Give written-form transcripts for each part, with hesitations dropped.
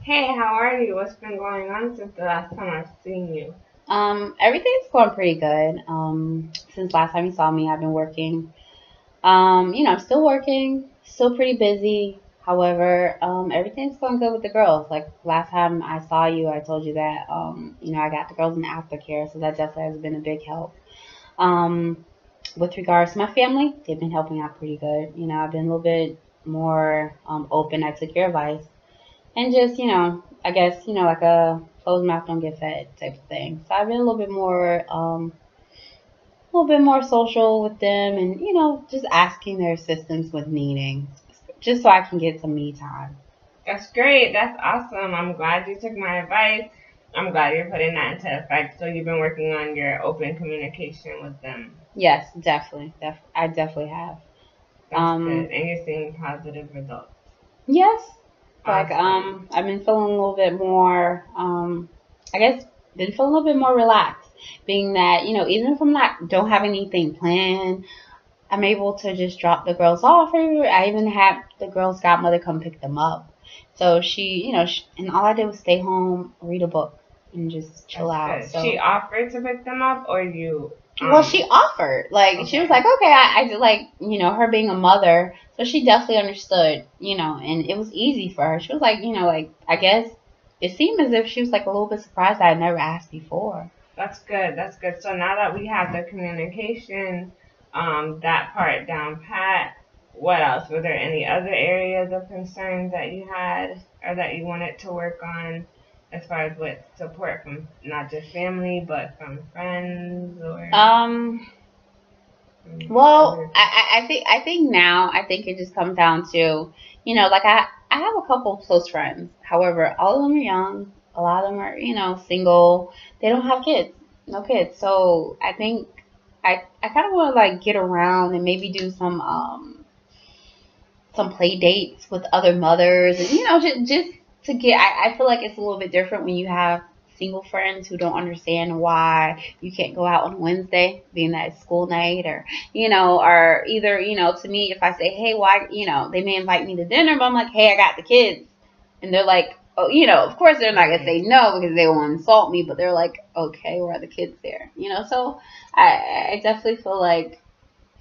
Hey, how are you? What's been going on since the last time I've seen you? Everything's going pretty good. Since last time you saw me, I've been working. I'm still working, still pretty busy. However, everything's going good with the girls. Like last time I saw you, I told you that, I got the girls in the aftercare, so that definitely has been a big help. Um, with regards to my family, they've been helping out pretty good. I've been a little bit more open. I took your advice and just, I guess, like a closed mouth don't get fed type of thing. So I've been a little bit more social with them and, just asking their assistance with meetings just so I can get some me time. That's great. That's awesome. I'm glad you took my advice. I'm glad you're putting that into effect. So you've been working on your open communication with them. Yes, definitely. I definitely have. That's good. Um, And you're seeing positive results. yes, like, Awesome. I've been feeling a little bit more, I guess, been feeling a little bit more relaxed, being that, even if I'm not, don't have anything planned, I'm able to just drop the girls off. Or I even had the girl's godmother come pick them up. So and all I did was stay home, read a book, and just chill That's out. good. She So, offered to pick them up or you well, she offered. Like, she was okay. like, okay, I did, like, her being a mother. So she definitely understood, and it was easy for her. She was like, like, I guess it seemed as if she was like a little bit surprised I had never asked before. That's good. That's good. So now that we have the communication, that part down pat, what else? Were there any other areas of concern that you had or that you wanted to work on as far as with support from not just family but from friends or Um, from Well, other people? I think now I think it just comes down to, like I have a couple of close friends. However, all of them are young. A lot of them are, single. They don't have kids, no kids. So I think I kind of want to like get around and maybe do some play dates with other mothers, and just to get. I feel like it's a little bit different when you have single friends who don't understand why you can't go out on Wednesday, being that it's school night, or or either to me, if I say, hey, why, they may invite me to dinner, but I'm like, hey, I got the kids, and they're like, oh, of course they're not gonna Right. say no because they won't insult me, but they're like, okay, where are the kids there, so I definitely feel like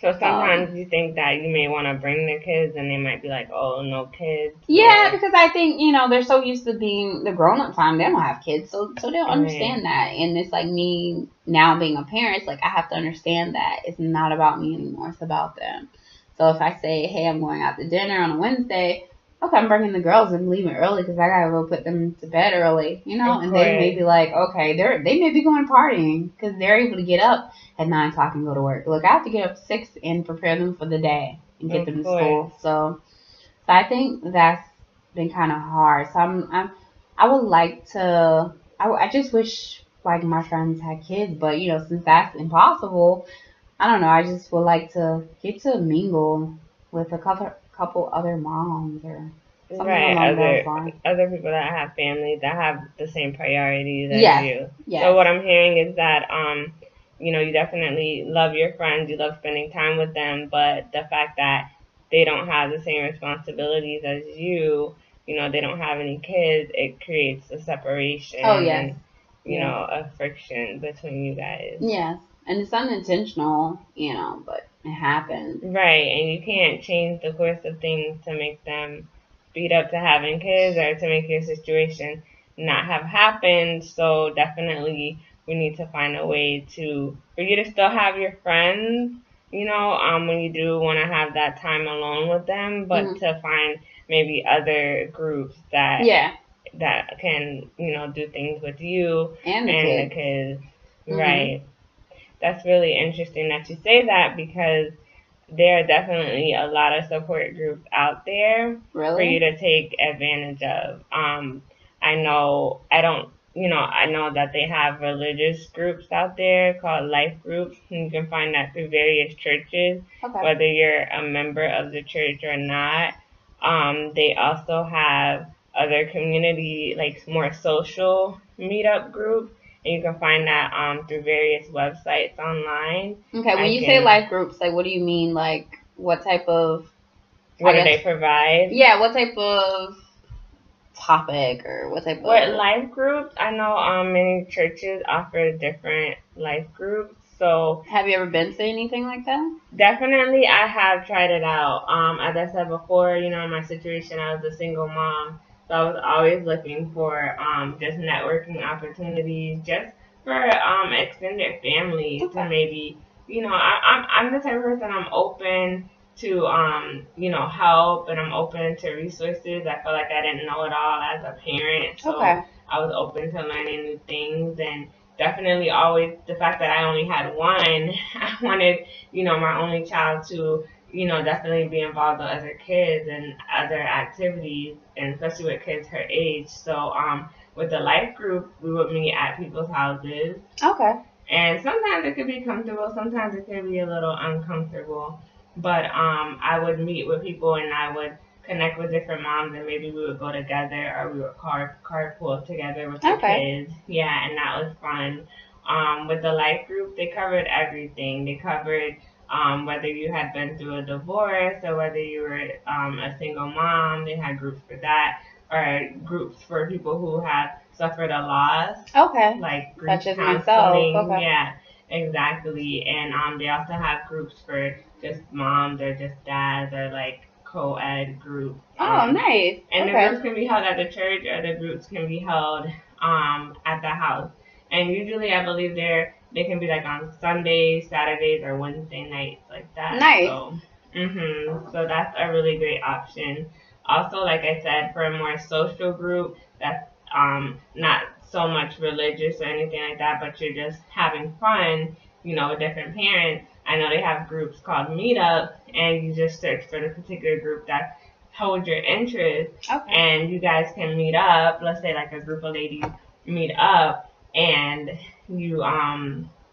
So um sometimes you think that you may want to bring the kids and they might be like, "Oh, no kids," Yeah, or because I think they're so used to being the grown up time, they don't have kids, so they don't right. understand that. And it's like me now being a parent, it's like I have to understand that it's not about me anymore; it's about them. So if I say, "Hey, I'm going out to dinner on a Wednesday," okay, I'm bringing the girls and leaving early because I gotta go put them to bed early, Of and they may course. be like, okay, they may be going partying because they're able to get up at 9 o'clock and go to work. Look, I have to get up 6 and prepare them for the day and get Of them to course. school. So I think that's been kind of hard. So I would like to. I just wish like my friends had kids, but since that's impossible, I don't know. I just would like to get to mingle with a couple other moms or something Right, along those lines. other people that have families that have the same priorities as Yes, you. So yes, what I'm hearing is that you definitely love your friends, you love spending time with them, but the fact that they don't have the same responsibilities as you, they don't have any kids, it creates a separation oh yes, and yes, a friction between you guys. yes, and it's unintentional, but it happens. Right, and you can't change the course of things to make them speed up to having kids or to make your situation not have happened. So definitely we need to find a way to for you to still have your friends, when you do want to have that time alone with them, but Hmm. to find maybe other groups Yeah, that can, do things with you and the and the kids. kids. Hmm. Right. That's really interesting that you say that because there are definitely a lot of support groups out there for you Really? to take advantage of. I know that they have religious groups out there called life groups, and you can find that through various churches, Okay. whether you're a member of the church or not. They also have other community, like more social meetup groups, and you can find that through various websites online. Okay, when I you say can life groups, like, what do you mean? Like, what type of, What I do guess, they provide? yeah, what type of topic or what type With of... life groups, I know many churches offer different life groups. So Have you ever been to anything like that? definitely I have tried it out. As I said before, you know, in my situation, I was a single mom. So I was always looking for just networking opportunities, just for extended family to Okay. maybe, you know, I'm the type of person, I'm open to you know, help, and I'm open to resources. I feel like I didn't know it all as a parent, so Okay. I was open to learning new things. And definitely always the fact that I only had one, I wanted, you know, my only child to, you know, definitely be involved with other kids and other activities, and especially with kids her age. So with the life group, we would meet at people's houses, Okay. and sometimes it could be comfortable, sometimes it could be a little uncomfortable. But I would meet with people, and I would connect with different moms, and maybe we would go together, or we would carpool together with the Okay. kids. Yeah, and that was fun. With the life group, they covered everything. They covered whether you had been through a divorce or whether you were a single mom. They had groups for that, or groups for people who have suffered a loss, Okay. like grief Such as myself. counseling. Okay. Yeah, exactly. And they also have groups for just moms or just dads, or like co-ed groups. Oh, nice. And the Okay. groups can be held at the church, or the groups can be held at the house. And usually, I believe they can be like on Sundays, Saturdays, or Wednesday nights, like that. Nice. So that's a really great option. Also, like I said, for a more social group that's not so much religious or anything like that, but you're just having fun, you know, with different parents. I know they have groups called Meetup, and you just search for the particular group that holds your interest, Okay. and you guys can meet up. Let's say like a group of ladies meet up, and you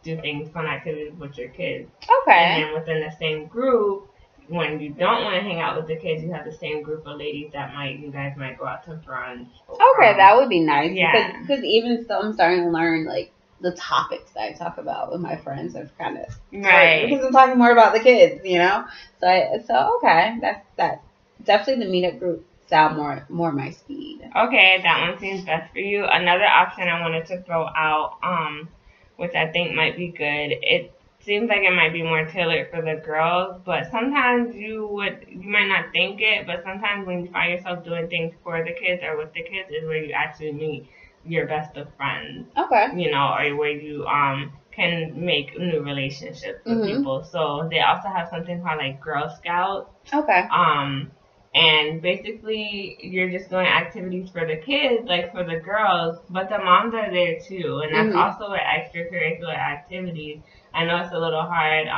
do things, fun activities with your kids. And Okay. then within the same group, when you don't want to hang out with the kids, you have the same group of ladies that you guys might go out to brunch. Okay, that would be nice. Yeah. Because even so, I'm starting to learn like the topics that I talk about with my friends. I've kind of Right. because I'm talking more about the kids, you know. So okay, that definitely the meetup group sound more my speed. Okay, that one seems best for you. Another option I wanted to throw out, which I think might be good. It seems like it might be more tailored for the girls, but sometimes you might not think it, but sometimes when you find yourself doing things for the kids or with the kids is where you actually meet your best of friends. Okay. You know, or where you can make new relationships with Mhm. people. So they also have something called like Girl Scouts. Okay. And basically, you're just doing activities for the kids, like for the girls, but the moms are there too, and that's Mhm. also with extracurricular activities. I know it's a little hard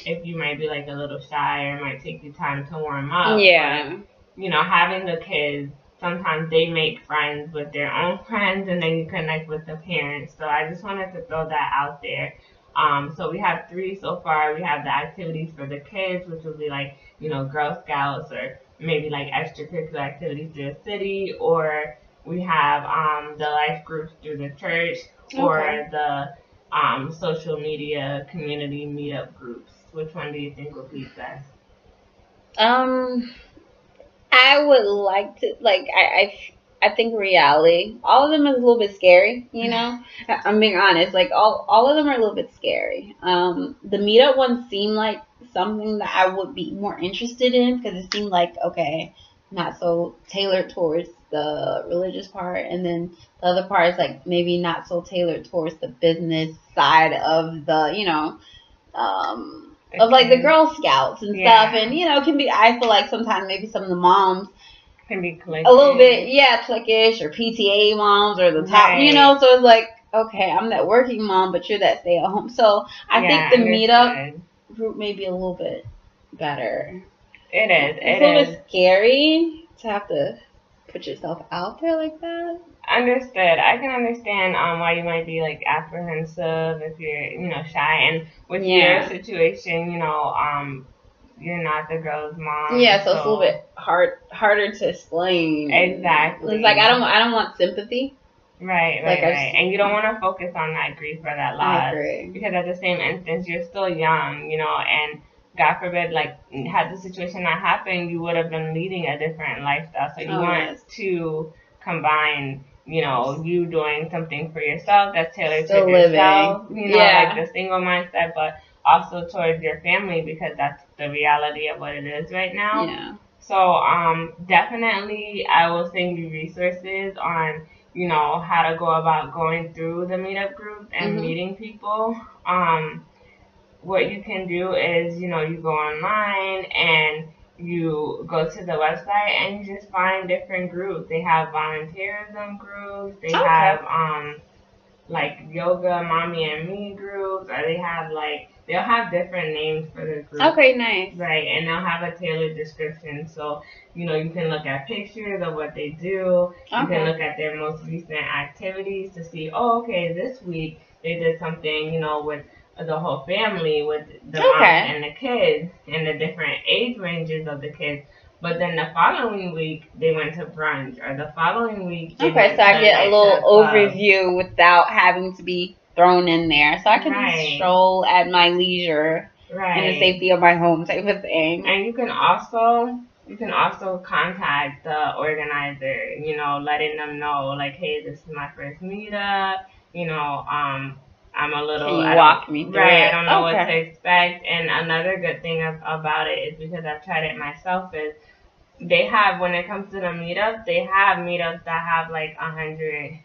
if you might be like a little shy, or it might take you time to warm up. Yeah. But, you know, having the kids, sometimes they make friends with their own friends, and then you connect with the parents. So I just wanted to throw that out there. So we have 3 so far. We have the activities for the kids, which would be like, you know, Girl Scouts, or maybe like extracurricular activities through the city, or we have the life groups through the church, or Okay. the social media community meetup groups. Which one do you think would be best? I would like to I think reality. All of them is a little bit scary, you know. I'm being honest. Like all of them are a little bit scary. The meetup one seemed like something that I would be more interested in because it seemed like okay, not so tailored towards the religious part, and then the other part is like maybe not so tailored towards the business side of the of like the Okay. Girl Scouts and Yeah. stuff, and it can be. I feel like sometimes maybe some of the moms Can be clicky. a little bit, yeah, cliquish or PTA moms or the top, Right. So it's like, okay, I'm that working mom, but you're that stay at home. So I Yeah, think the meetup understood. group may be a little bit better. It is. It's a little bit scary to have to put yourself out there like that. Understood. I can understand why you might be like apprehensive if you're shy, and with your Yeah. situation, you're not the girl's mom. Yeah, so it's a little bit harder to explain. Exactly. It's like I don't want sympathy. Right, Like, and you don't want to focus on that grief or that I loss, agree. because at the same instance, you're still young, and God forbid, like, had the situation not happened, you would have been leading a different lifestyle. So you Oh, want yes. to combine, you doing something for yourself that's tailored Still to living. yourself, Yeah. like the single mindset, but also towards your family, because that's the reality of what it is right now. Yeah. So definitely I will send you resources on, how to go about going through the meetup group and meeting people. What you can do is, you go online and you go to the website and you just find different groups. They have volunteerism groups. They have like yoga mommy and me groups, or they'll have different names for the group. Okay, nice. Right, and they'll have a tailored description. So, you can look at pictures of what they do. You can look at their most recent activities to see, okay, this week they did something, with the whole family, with the mom and the kids, and the different age ranges of the kids. But then the following week, they went to brunch, or the following week, so I get a little overview without having to be thrown in there. So I can stroll at my leisure in the safety of my home type of thing. And you can also contact the organizer, letting them know, like, hey, this is my first meetup, I'm a little... Can you walk me through it? I don't know what to expect. And another good thing about it is, because I've tried it myself, is they have, when it comes to the meetup, they have meetups that have like 100,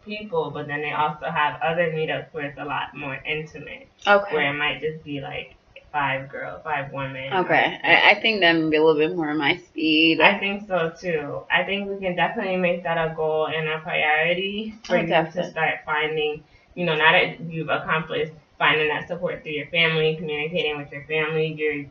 people, but then they also have other meetups where it's a lot more intimate. Where it might just be like 5 girls, 5 women. I think that would be a little bit more my speed. I think so too. I think we can definitely make that a goal and a priority for you to start finding, now that you've accomplished finding that support through your family, communicating with your family, you're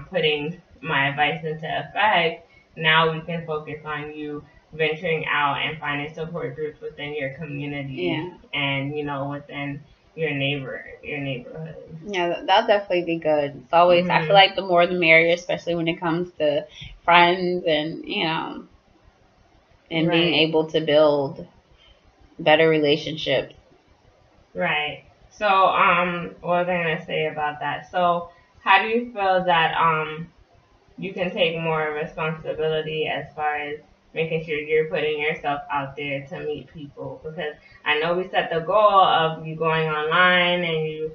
putting my advice into effect. Now we can focus on you venturing out and finding support groups within your community and, within your neighborhood. Yeah, that'll definitely be good. It's always, I feel like the more the merrier, especially when it comes to friends and, and being able to build better relationships. Right. So, what was I going to say about that? So, how do you feel that you can take more responsibility as far as making sure you're putting yourself out there to meet people? Because I know we set the goal of you going online and you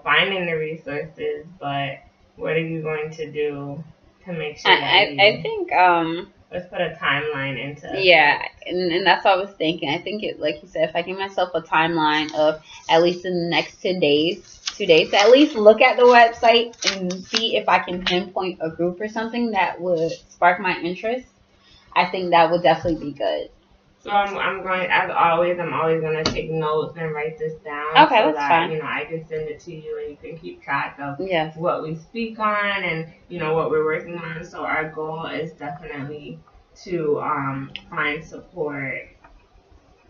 finding the resources, but what are you going to do to make sure that I think let's put a timeline into it. Yeah, and that's what I was thinking. I think it, like you said, if I give myself a timeline of at least in the next 2 days, to at least look at the website and see if I can pinpoint a group or something that would spark my interest, I think that would definitely be good. So I'm going, as always, I'm always going to take notes and write this down. Okay, so that's fine. I can send it to you and you can keep track of what we speak on and, what we're working on. So our goal is definitely to find support,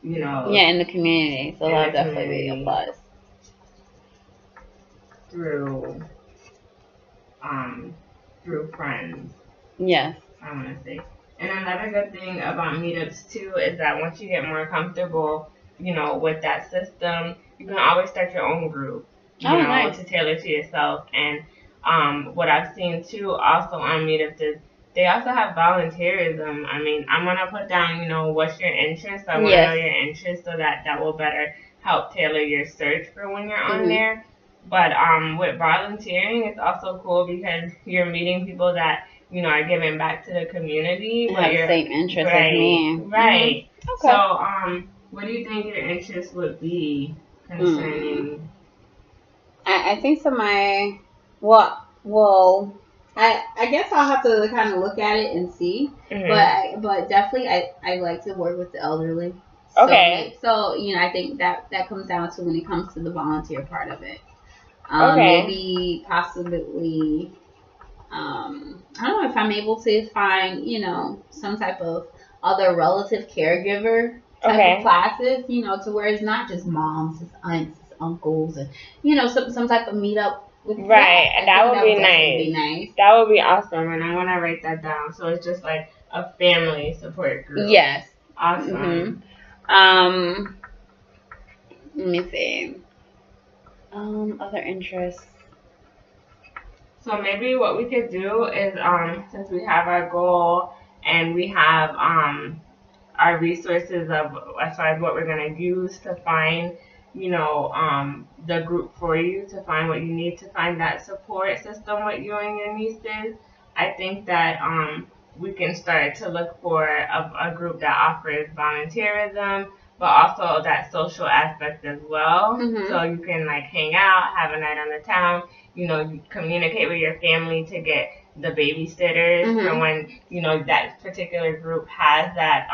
Yeah, in the community. So that'll definitely be a plus. Through friends. Yes. I want to say. And another good thing about meetups too is that once you get more comfortable, with that system, you can always start your own group, nice. to tailor to yourself. And what I've seen too also on meetups is they also have volunteerism. I mean, I'm going to put down, what's your interest. I want to know your interest so that will better help tailor your search for when you're on there. But with volunteering, it's also cool because you're meeting people that, are giving back to the community. Have the same interest as me. Right. Okay. So, what do you think your interest would be concerning? I think so. I guess I'll have to kind of look at it and see. But definitely, I like to work with the elderly. Okay. So I think that comes down to when it comes to the volunteer part of it. Maybe possibly. I don't know if I'm able to find, some type of other relative caregiver type of classes, to where it's not just moms, it's aunts, it's uncles, and, some type of meetup with that would be nice. That would be awesome, and I want to write that down. So it's just like a family support group. Yes. Awesome. Let me see. Other interests. So maybe what we could do is, since we have our goal and we have our resources of as far as what we're going to use to find, the group for you, to find what you need to find that support system with you and your nieces. I think that we can start to look for a group that offers volunteerism, but also that social aspect as well. Mhm. So you can like hang out, have a night on the town, you communicate with your family to get the babysitters for Mhm. when, that particular group has that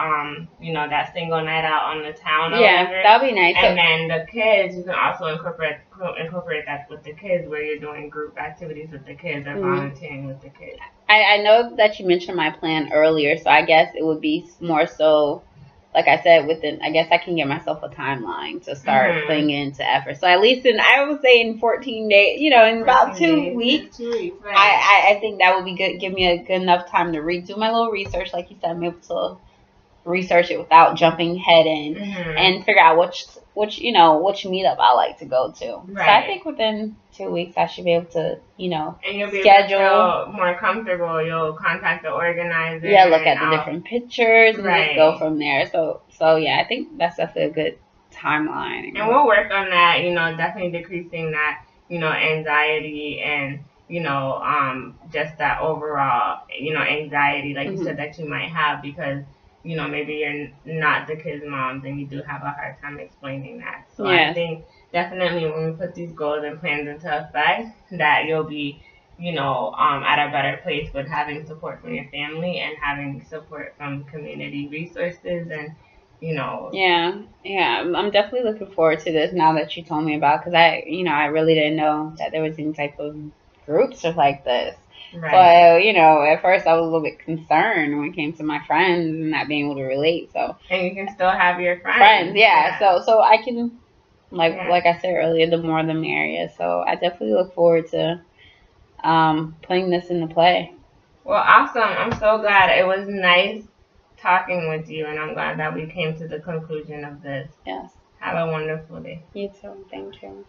single night out on the town or Yeah, whatever. that'll be nice. And then the kids, you can also incorporate that with the kids, where you're doing group activities with the kids or volunteering with the kids. I know that you mentioned my plan earlier, so I guess it would be more so, like I said, I guess I can give myself a timeline to start putting into effort. So at least I would say in 14 days, in about 2 weeks, 2 weeks, right. I think that would be good. Give me a good enough time to redo my little research, like you said, I'm able to research it without jumping head in and figure out which meetup I like to go to. Right. So I think within 2 weeks I should be able to, and you'll be schedule. able to feel more comfortable. You'll contact the organizer. Yeah, look at the different pictures and Right. just go from there. So yeah, I think that's definitely a good timeline. And we'll work on that, definitely decreasing that, anxiety and, just that overall, anxiety, like you said, that you might have because, maybe you're not the kid's moms and you do have a hard time explaining that. So Yes. I think definitely when we put these goals and plans into effect, that you'll be, at a better place with having support from your family and having support from community resources and, Yeah, I'm definitely looking forward to this now that you told me about, because I really didn't know that there was any type of groups like this. Right. So, at first I was a little bit concerned when it came to my friends and not being able to relate. So And you can still have your friends. yeah. So I can, like I said earlier, the more the merrier. So I definitely look forward to putting this into play. Well, awesome. I'm so glad. It was nice talking with you, and I'm glad that we came to the conclusion of this. Yes. Have a wonderful day. You too. Thank you.